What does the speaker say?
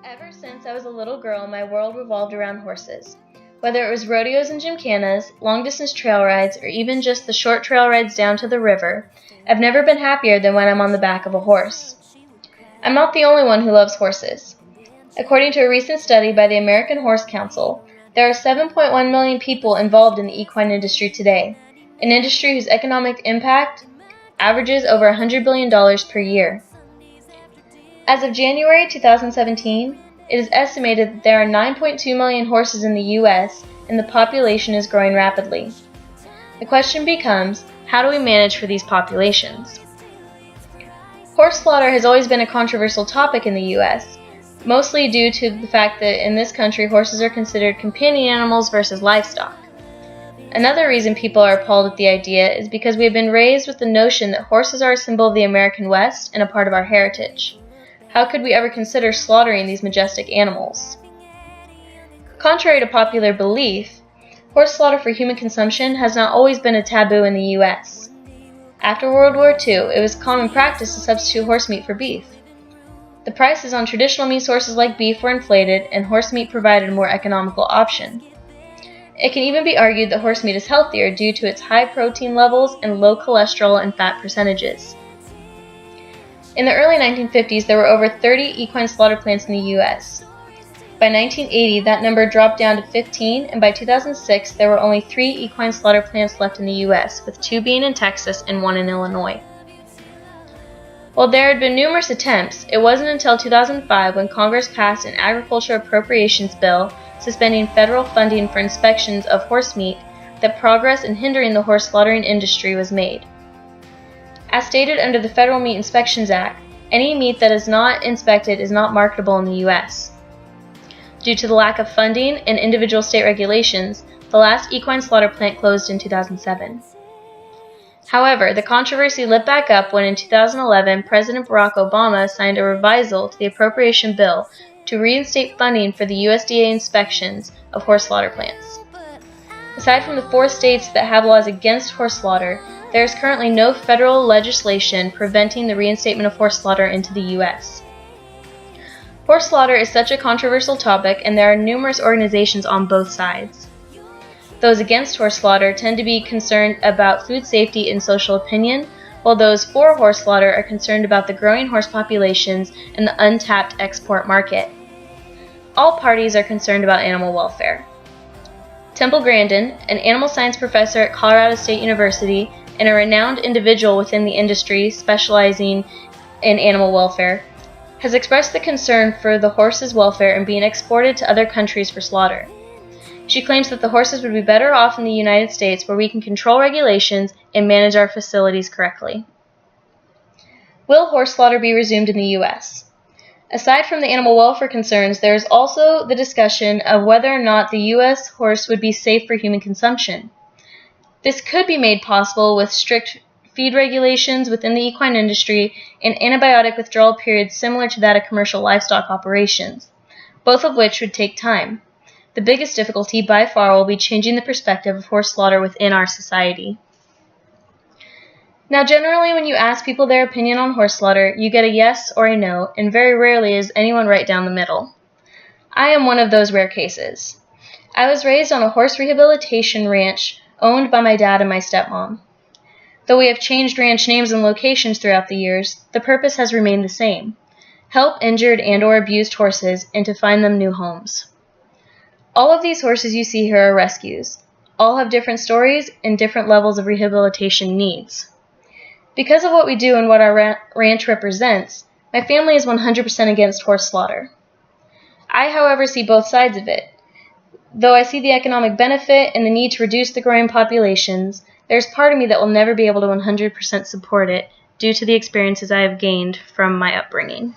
Ever since I was a little girl, my world revolved around horses. Whether it was rodeos and gymkhanas, long-distance trail rides, or even just the short trail rides down to the river, I've never been happier than when I'm on the back of a horse. I'm not the only one who loves horses. According to a recent study by the American Horse Council, there are 7.1 million people involved in the equine industry today, an industry whose economic impact averages over $100 billion per year. As of January 2017, it is estimated that there are 9.2 million horses in the U.S., and the population is growing rapidly. The question becomes, how do we manage for these populations? Horse slaughter has always been a controversial topic in the U.S., mostly due to the fact that in this country horses are considered companion animals versus livestock. Another reason people are appalled at the idea is because we have been raised with the notion that horses are a symbol of the American West and a part of our heritage. How could we ever consider slaughtering these majestic animals? Contrary to popular belief, horse slaughter for human consumption has not always been a taboo in the U.S. After World War II, it was common practice to substitute horse meat for beef. The prices on traditional meat sources like beef were inflated, and horse meat provided a more economical option. It can even be argued that horse meat is healthier due to its high protein levels and low cholesterol and fat percentages. In the early 1950s, there were over 30 equine slaughter plants in the U.S. By 1980, that number dropped down to 15, and by 2006, there were only 3 equine slaughter plants left in the U.S., with 2 being in Texas and 1 in Illinois. While there had been numerous attempts, it wasn't until 2005 when Congress passed an agriculture appropriations bill suspending federal funding for inspections of horse meat that progress in hindering the horse slaughtering industry was made. As stated under the Federal Meat Inspections Act, any meat that is not inspected is not marketable in the U.S. Due to the lack of funding and individual state regulations, the last equine slaughter plant closed in 2007. However, the controversy lit back up when in 2011 President Barack Obama signed a revisal to the appropriation bill to reinstate funding for the USDA inspections of horse slaughter plants. Aside from the 4 states that have laws against horse slaughter, there is currently no federal legislation preventing the reinstatement of horse slaughter into the U.S. Horse slaughter is such a controversial topic, and there are numerous organizations on both sides. Those against horse slaughter tend to be concerned about food safety and social opinion, while those for horse slaughter are concerned about the growing horse populations and the untapped export market. All parties are concerned about animal welfare. Temple Grandin, an animal science professor at Colorado State University and a renowned individual within the industry specializing in animal welfare, has expressed the concern for the horses' welfare and being exported to other countries for slaughter. She claims that the horses would be better off in the United States where we can control regulations and manage our facilities correctly. Will horse slaughter be resumed in the U.S.? Aside from the animal welfare concerns, there is also the discussion of whether or not the U.S. horse would be safe for human consumption. This could be made possible with strict feed regulations within the equine industry and antibiotic withdrawal periods similar to that of commercial livestock operations, both of which would take time. The biggest difficulty by far will be changing the perspective of horse slaughter within our society. Now, generally when you ask people their opinion on horse slaughter, you get a yes or a no, and very rarely is anyone right down the middle. I am one of those rare cases. I was raised on a horse rehabilitation ranch owned by my dad and my stepmom. Though we have changed ranch names and locations throughout the years, the purpose has remained the same: help injured and/or abused horses and to find them new homes. All of these horses you see here are rescues. All have different stories and different levels of rehabilitation needs. Because of what we do and what our ranch represents, my family is 100% against horse slaughter. I, however, see both sides of it. Though I see the economic benefit and the need to reduce the growing populations, there's part of me that will never be able to 100% support it due to the experiences I have gained from my upbringing.